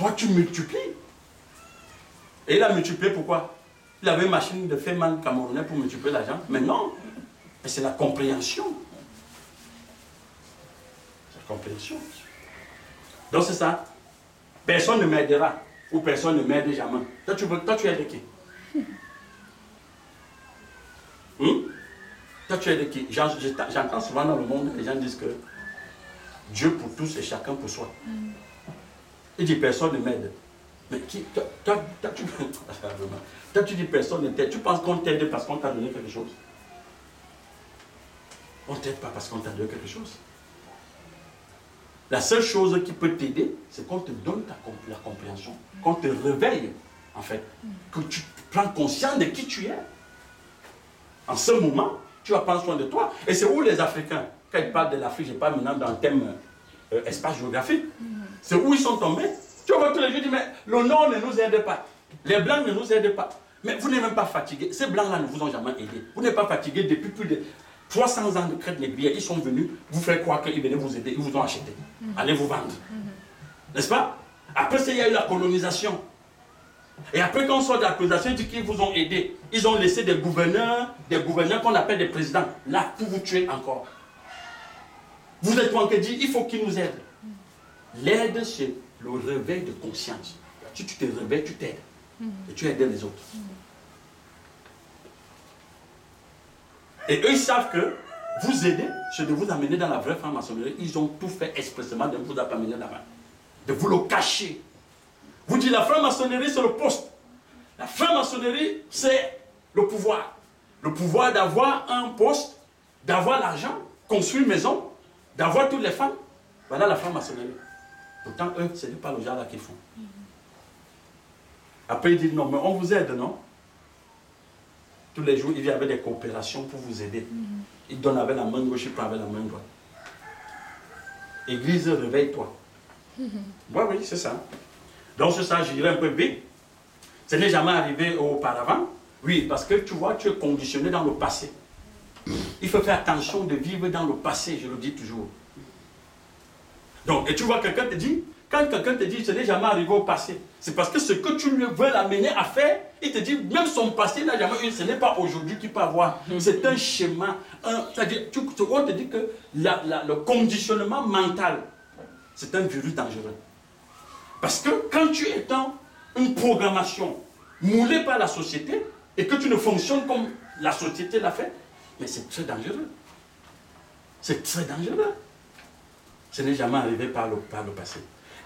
toi tu multiplies. Et il a multiplié pourquoi? Il avait une machine de Feynman camerounais pour multiplier l'argent. Mais non, c'est la compréhension. C'est la compréhension. Donc c'est ça. Personne ne m'aidera. Ou personne ne m'aide jamais. Toi tu aides qui? Toi tu aides qui? J'entends souvent dans le monde, les gens disent que Dieu pour tous et chacun pour soi. Il dit personne ne m'aide. Mais qui, toi, tu dis personne ne t'aide. Tu penses qu'on t'aide parce qu'on t'a donné quelque chose? On ne t'aide pas parce qu'on t'a donné quelque chose. La seule chose qui peut t'aider, c'est qu'on te donne la compréhension, qu'on te réveille, en fait, que tu prends conscience de qui tu es. En ce moment, tu vas prendre soin de toi. Et c'est où les Africains, quand ils parlent de l'Afrique, je parle maintenant dans le thème espace géographique, c'est où ils sont tombés. Tu vois tous les jours, dire, mais le Nord ne nous aide pas. Les Blancs ne nous aident pas. Mais vous n'êtes même pas fatigué. Ces Blancs-là ne vous ont jamais aidé. Vous n'êtes pas fatigué depuis plus de 300 ans de crête négrière. Ils sont venus vous faire croire qu'ils venaient vous aider. Ils vous ont acheté. Allez vous vendre. N'est-ce pas? Après ça, il y a eu la colonisation. Et après, quand on sort de la colonisation, ils disent qu'ils vous ont aidé. Ils ont laissé des gouverneurs qu'on appelle des présidents, là, pour vous tuer encore. Vous êtes toi qui dit, il faut qu'ils nous aident. L'aide, c'est le réveil de conscience. Si tu te réveilles, tu t'aides. Et tu aides les autres. Et eux, ils savent que vous aider, c'est de vous amener dans la vraie franc-maçonnerie. Ils ont tout fait expressément de vous amener là-bas. De vous le cacher. Vous dites la franc-maçonnerie, c'est le poste. La franc-maçonnerie, c'est le pouvoir. Le pouvoir d'avoir un poste, d'avoir l'argent, construire une maison, d'avoir toutes les femmes. Voilà la franc-maçonnerie. Pourtant, eux, ce n'est pas le genre là qu'ils font. Après, ils disent non, mais on vous aide, non? Tous les jours, il y avait des coopérations pour vous aider. Ils donnent avec la main gauche, ils prennent avec la main droite. Église, réveille-toi. Oui, c'est ça. Donc, c'est ça, j'irai un peu vite. Ce n'est jamais arrivé auparavant. Oui, parce que tu vois, tu es conditionné dans le passé. Il faut faire attention de vivre dans le passé, je le dis toujours. Donc, et tu vois, quelqu'un te dit, quand quelqu'un te dit, ce n'est jamais arrivé au passé, c'est parce que ce que tu veux l'amener à faire, il te dit, même son passé n'a jamais eu, ce n'est pas aujourd'hui qu'il peut avoir. C'est un schéma, c'est-à-dire, on te dit que le conditionnement mental, c'est un virus dangereux. Parce que quand tu es dans une programmation moulée par la société, et que tu ne fonctionnes comme la société l'a fait, mais c'est très dangereux. C'est très dangereux. Ce n'est jamais arrivé par le passé.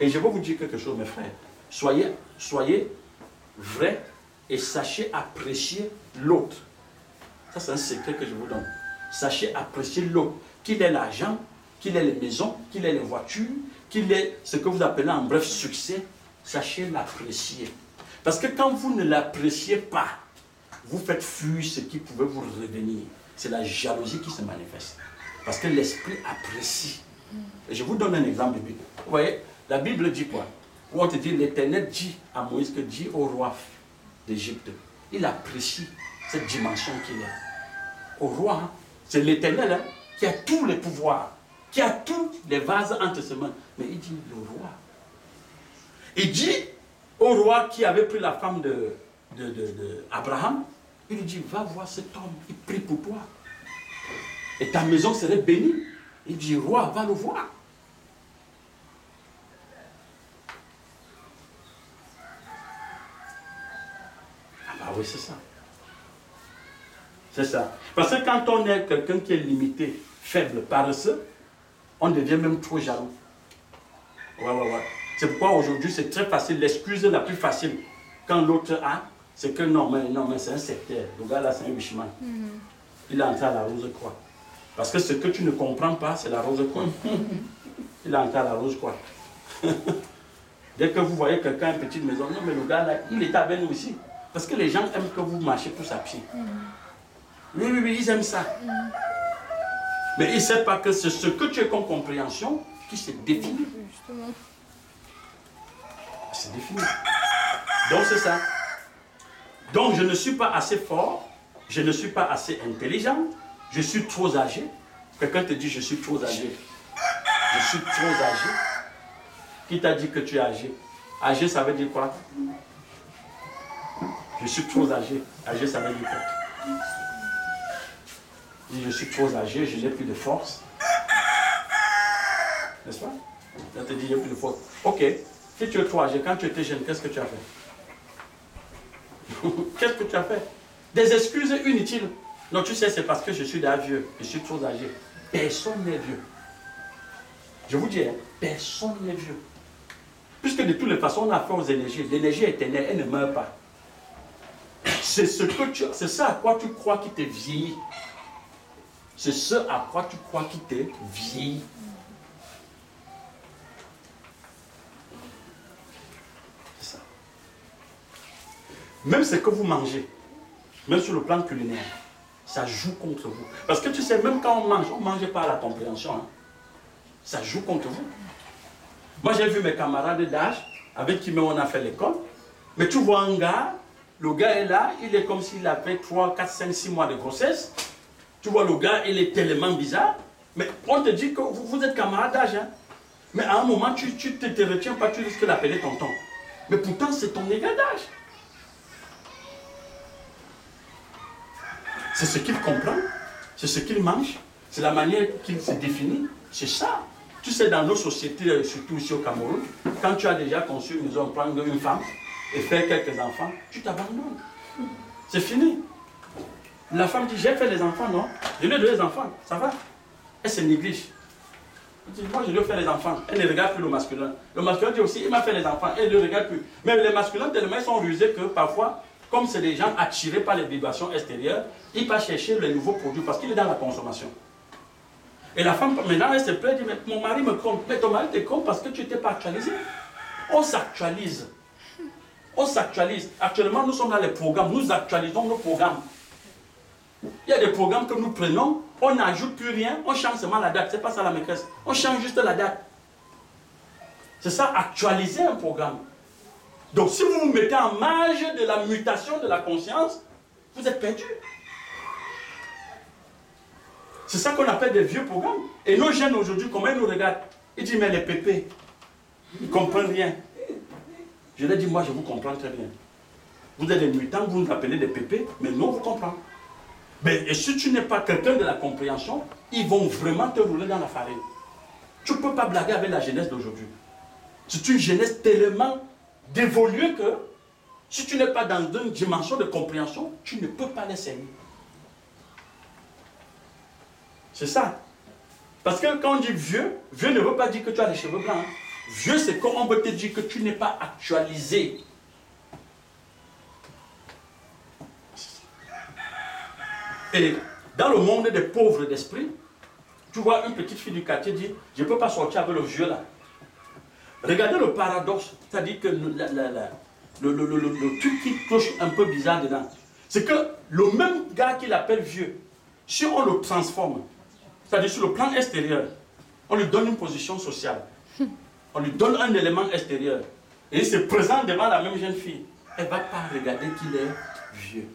Et je vais vous dire quelque chose, mes frères. Soyez vrais et sachez apprécier l'autre. Ça, c'est un secret que je vous donne. Sachez apprécier l'autre. Qu'il ait l'argent, qu'il ait les maisons, qu'il ait les voitures, qu'il ait ce que vous appelez en bref succès, sachez l'apprécier. Parce que quand vous ne l'appréciez pas, vous faites fuir ce qui pouvait vous revenir. C'est la jalousie qui se manifeste. Parce que l'esprit apprécie. Et je vous donne un exemple biblique. Vous voyez, la Bible dit quoi? Où on te dit, l'Éternel dit à Moïse que dit au roi d'Égypte. Il apprécie cette dimension qu'il a. Au roi, hein, c'est l'Éternel hein, qui a tous les pouvoirs, qui a tous les vases entre ses mains. Mais il dit le roi. Il dit au roi qui avait pris la femme d'Abraham, il lui dit, va voir cet homme, il prie pour toi. Et ta maison serait bénie. Il dit, roi, va le voir. Ah bah oui, c'est ça. C'est ça. Parce que quand on est quelqu'un qui est limité, faible, paresseux, on devient même trop jaloux. Ouais. C'est pourquoi aujourd'hui, c'est très facile. L'excuse la plus facile, quand l'autre a, c'est que non, mais c'est un sectaire. Le gars là, c'est un wichman. Il est entré à la Rose-Croix. Parce que ce que tu ne comprends pas, c'est la Rose-Croix. Il est entré à la Rose-Croix. Dès que vous voyez quelqu'un à une petite maison, non, mais le gars là, il est avec nous ici. Parce que les gens aiment que vous marchez tous à pied. Oui, ils aiment ça. Mais ils ne savent pas que c'est ce que tu as comme compréhension qui se définit. Justement. C'est défini. Donc c'est ça. Donc je ne suis pas assez fort, je ne suis pas assez intelligent, je suis trop âgé. Quelqu'un te dit je suis trop âgé. Je suis trop âgé. Qui t'a dit que tu es âgé? Âgé, ça veut dire quoi? Je suis trop âgé. Âgé, ça veut dire quoi? Je suis trop âgé, je n'ai plus de force. N'est-ce pas? Ça te dit, il n'y a plus de force. Ok. Si tu es trop âgé, quand tu étais jeune, qu'est-ce que tu as fait? Qu'est-ce que tu as fait? Des excuses inutiles. Non, tu sais, c'est parce que je suis déjà vieux. Je suis trop âgé. Personne n'est vieux. Je vous dis, hein, personne n'est vieux. Puisque de toutes les façons, on a affaire aux énergies. L'énergie est éternelle, elle ne meurt pas. C'est ça à quoi tu crois qui te vieillit. C'est ce à quoi tu crois qui te vieillit. C'est ça. Même ce que vous mangez, même sur le plan culinaire, ça joue contre vous. Parce que tu sais, même quand on ne mange pas à la compréhension. Hein. Ça joue contre vous. Moi, j'ai vu mes camarades d'âge avec qui on a fait l'école. Mais tu vois un gars, le gars est là, il est comme s'il avait 3, 4, 5, 6 mois de grossesse. Tu vois, le gars, il est tellement bizarre. Mais on te dit que vous êtes camarades d'âge. Hein. Mais à un moment, tu ne te retiens pas, tu risques de l'appeler tonton. Mais pourtant, c'est ton égal d'âge. C'est ce qu'il comprend, c'est ce qu'il mange, c'est la manière qu'il se définit. C'est ça. Tu sais, dans nos sociétés, surtout ici au Cameroun, quand tu as déjà conçu une maison, prendre une femme et faire quelques enfants, tu t'abandonnes. C'est fini. La femme dit, j'ai fait les enfants, non? Je lui ai donné les enfants, ça va. Elle se néglige. Elle dit, moi je lui ai fait les enfants. Elle ne regarde plus le masculin. Le masculin dit aussi, il m'a fait les enfants, elle ne le regarde plus. Mais les masculins, tellement ils sont rusés que parfois, comme c'est des gens attirés par les vibrations extérieures, ils partent chercher les nouveaux produits parce qu'il est dans la consommation. Et la femme, maintenant, elle se plaint, dit, mais mon mari me compte. Mais ton mari te compte parce que tu n'étais pas actualisé. On s'actualise. On s'actualise. Actuellement, nous sommes dans les programmes. Nous actualisons nos programmes. Il y a des programmes que nous prenons, on n'ajoute plus rien, on change seulement la date. Ce n'est pas ça la maîtresse. On change juste la date. C'est ça, actualiser un programme. Donc, si vous vous mettez en marge de la mutation de la conscience, vous êtes perdu. C'est ça qu'on appelle des vieux programmes. Et nos jeunes aujourd'hui, comment ils nous regardent? Ils disent, mais les pépés, ils ne comprennent rien. Je leur dis, moi, je vous comprends très bien. Vous êtes des mutants, vous nous appelez des pépés, mais nous, on vous comprend. Mais et si tu n'es pas quelqu'un de la compréhension, ils vont vraiment te rouler dans la farine. Tu ne peux pas blaguer avec la jeunesse d'aujourd'hui. C'est une jeunesse tellement d'évoluer que si tu n'es pas dans une dimension de compréhension, tu ne peux pas les saigner. C'est ça. Parce que quand on dit vieux, vieux ne veut pas dire que tu as les cheveux blancs. Hein. Vieux, c'est quand on veut te dire que tu n'es pas actualisé. Et dans le monde des pauvres d'esprit, tu vois une petite fille du quartier dire, je ne peux pas sortir avec le vieux là. Regardez le paradoxe, c'est-à-dire que le truc qui cloche un peu bizarre dedans, c'est que le même gars qui l'appelle vieux, si on le transforme, c'est-à-dire sur le plan extérieur, on lui donne une position sociale, on lui donne un élément extérieur, et il se présente devant la même jeune fille, elle ne va pas regarder qu'il est vieux.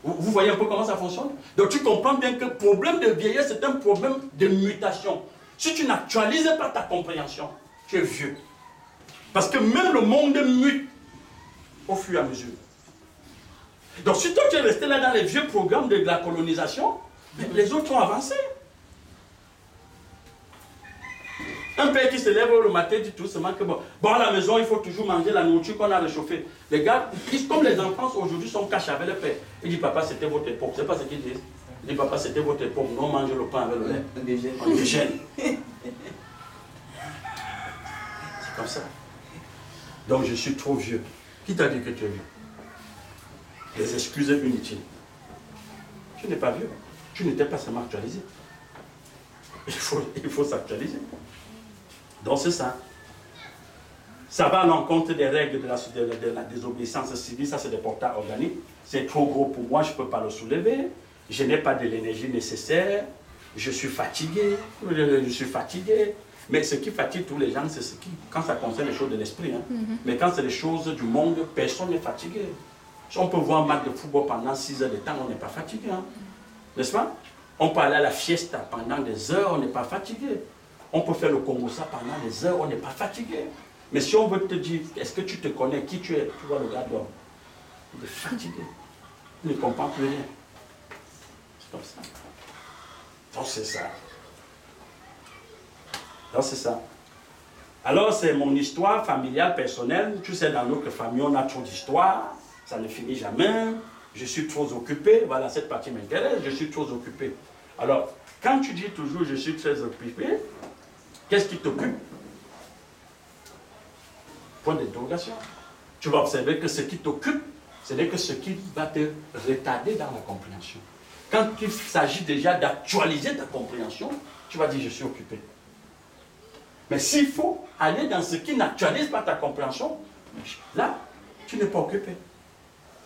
Vous voyez un peu comment ça fonctionne? Donc tu comprends bien que le problème de vieillesse, c'est un problème de mutation. Si tu n'actualises pas ta compréhension, tu es vieux. Parce que même le monde mute au fur et à mesure. Donc si toi tu es resté là dans les vieux programmes de la colonisation, les autres ont avancé. Un père qui se lève le matin dit tout simplement que bon, à la maison il faut toujours manger la nourriture qu'on a réchauffée. Les gars, comme les enfants aujourd'hui sont cachés avec le père, il dit papa c'était votre époque, c'est pas ce qu'ils disent. Il dit papa c'était votre époque, nous on mange le pain avec le lait. On déjeune. C'est comme ça. Donc je suis trop vieux. Qui t'a dit que tu es vieux? Des excuses inutiles. Tu n'es pas vieux. Tu n'étais pas seulement actualisé. Il faut s'actualiser. Donc c'est ça. Ça va à l'encontre des règles de la désobéissance civile, ça c'est des portails organiques. C'est trop gros pour moi, je ne peux pas le soulever. Je n'ai pas de l'énergie nécessaire. Je suis fatigué. Mais ce qui fatigue tous les gens, c'est ce qui, quand ça concerne les choses de l'esprit. Hein. Mais quand c'est les choses du monde, personne n'est fatigué. Si on peut voir un match de football pendant 6 heures de temps, on n'est pas fatigué. Hein. N'est-ce pas? On peut aller à la fiesta pendant des heures, on n'est pas fatigué. On peut faire le Congo ça pendant des heures, on n'est pas fatigué. Mais si on veut te dire, est-ce que tu te connais, qui tu es, tu vois le gars d'homme, il est fatigué. Il ne comprend plus rien. C'est comme ça. Donc c'est ça. Donc c'est ça. Alors c'est mon histoire familiale, personnelle. Tu sais, dans notre famille, on a trop d'histoires. Ça ne finit jamais. Je suis trop occupé. Voilà, cette partie m'intéresse. Je suis trop occupé. Alors, quand tu dis toujours je suis très occupé, qu'est-ce qui t'occupe? Point d'interrogation. Tu vas observer que ce qui t'occupe, ce n'est que ce qui va te retarder dans la compréhension. Quand il s'agit déjà d'actualiser ta compréhension, tu vas dire je suis occupé. Mais s'il faut aller dans ce qui n'actualise pas ta compréhension, là, tu n'es pas occupé.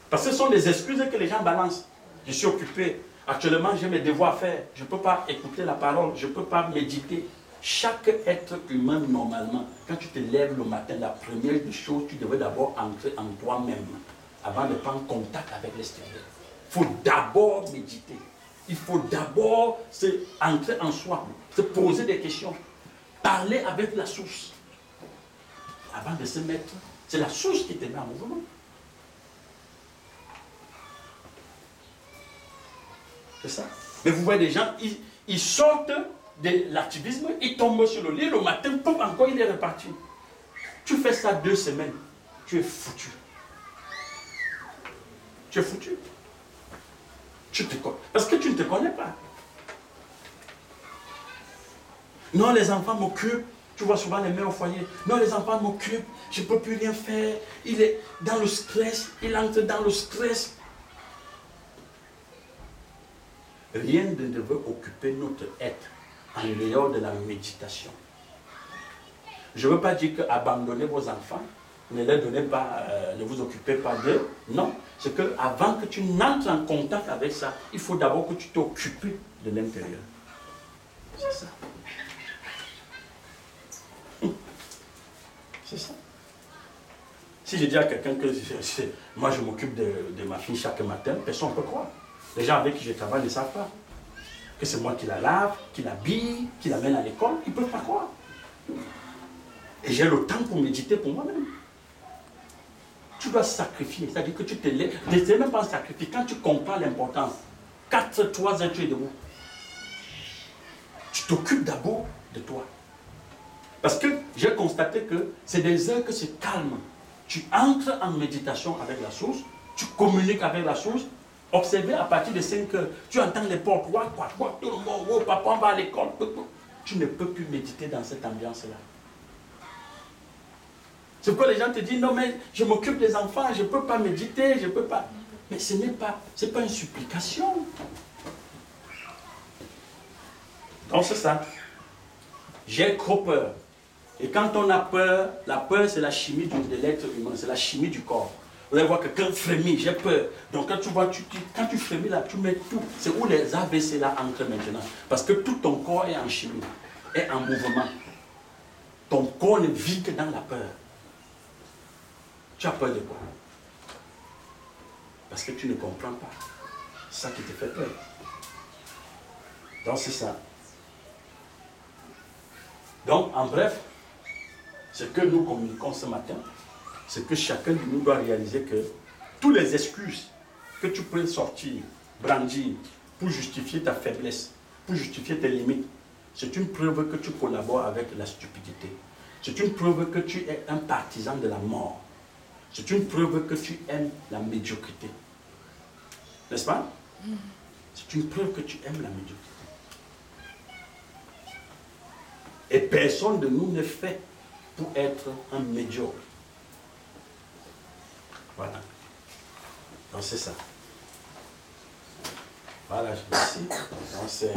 Parce que ce sont des excuses que les gens balancent. Je suis occupé. Actuellement, j'ai mes devoirs à faire. Je ne peux pas écouter la parole. Je ne peux pas méditer. Chaque être humain, normalement, quand tu te lèves le matin, la première des choses, tu devrais d'abord entrer en toi-même avant de prendre contact avec l'extérieur. Il faut d'abord méditer. Il faut d'abord entrer en soi, se poser des questions, parler avec la source. Avant de se mettre, c'est la source qui te met en mouvement. C'est ça. Mais vous voyez des gens, ils sortent de l'activisme, ils tombent sur le lit, le matin, pouf, encore il est reparti. Tu fais ça 2 semaines, tu es foutu. Tu es foutu. Parce que tu ne te connais pas. Non, les enfants m'occupent. Tu vois souvent les mères au foyer. Non, les enfants m'occupent, je ne peux plus rien faire. Il est dans le stress, il entre dans le stress. Rien ne devrait occuper notre être en dehors de la méditation. Je ne veux pas dire qu'abandonnez vos enfants, ne les donnez pas, ne vous occupez pas d'eux. Non, c'est qu'avant que tu n'entres en contact avec ça, il faut d'abord que tu t'occupes de l'intérieur. C'est ça. C'est ça. Si je dis à quelqu'un que moi je m'occupe de ma fille chaque matin, personne ne peut croire. Les gens avec qui je travaille ne savent pas. Que c'est moi qui la lave, qui l'habille, qui l'amène à l'école, ils ne peuvent pas croire. Et j'ai le temps pour méditer pour moi-même. Tu dois sacrifier, c'est-à-dire que tu te lèves. Ce n'est même pas un sacrifice. Quand tu comprends l'importance, 3 heures tu es debout. Tu t'occupes d'abord de toi. Parce que j'ai constaté que c'est des heures que c'est calme. Tu entres en méditation avec la source, tu communiques avec la source. Observez à partir de 5 heures, tu entends les portes, quoi, tout le monde, oh, papa, on va à l'école. Tu ne peux plus méditer dans cette ambiance-là. C'est pourquoi les gens te disent, non mais je m'occupe des enfants, je ne peux pas méditer, je ne peux pas. Mais ce n'est pas une supplication. Donc c'est ça. J'ai trop peur. Et quand on a peur, la peur c'est la chimie de l'être humain, c'est la chimie du corps. Vous allez voir que quelqu'un frémit, j'ai peur. Donc quand tu vois, quand tu frémis là, tu mets tout. C'est où les AVC là entrent maintenant. Parce que tout ton corps est en chimie, est en mouvement. Ton corps ne vit que dans la peur. Tu as peur de quoi? Parce que tu ne comprends pas. C'est ça qui te fait peur. Donc c'est ça. Donc en bref, ce que nous communiquons ce matin, c'est que chacun de nous doit réaliser que toutes les excuses que tu peux sortir, brandir, pour justifier ta faiblesse, pour justifier tes limites, c'est une preuve que tu collabores avec la stupidité. C'est une preuve que tu es un partisan de la mort. C'est une preuve que tu aimes la médiocrité. N'est-ce pas? C'est une preuve que tu aimes la médiocrité. Et personne de nous n'est fait pour être un médiocre. Voilà. Donc c'est ça. Voilà, je merci. Donc c'est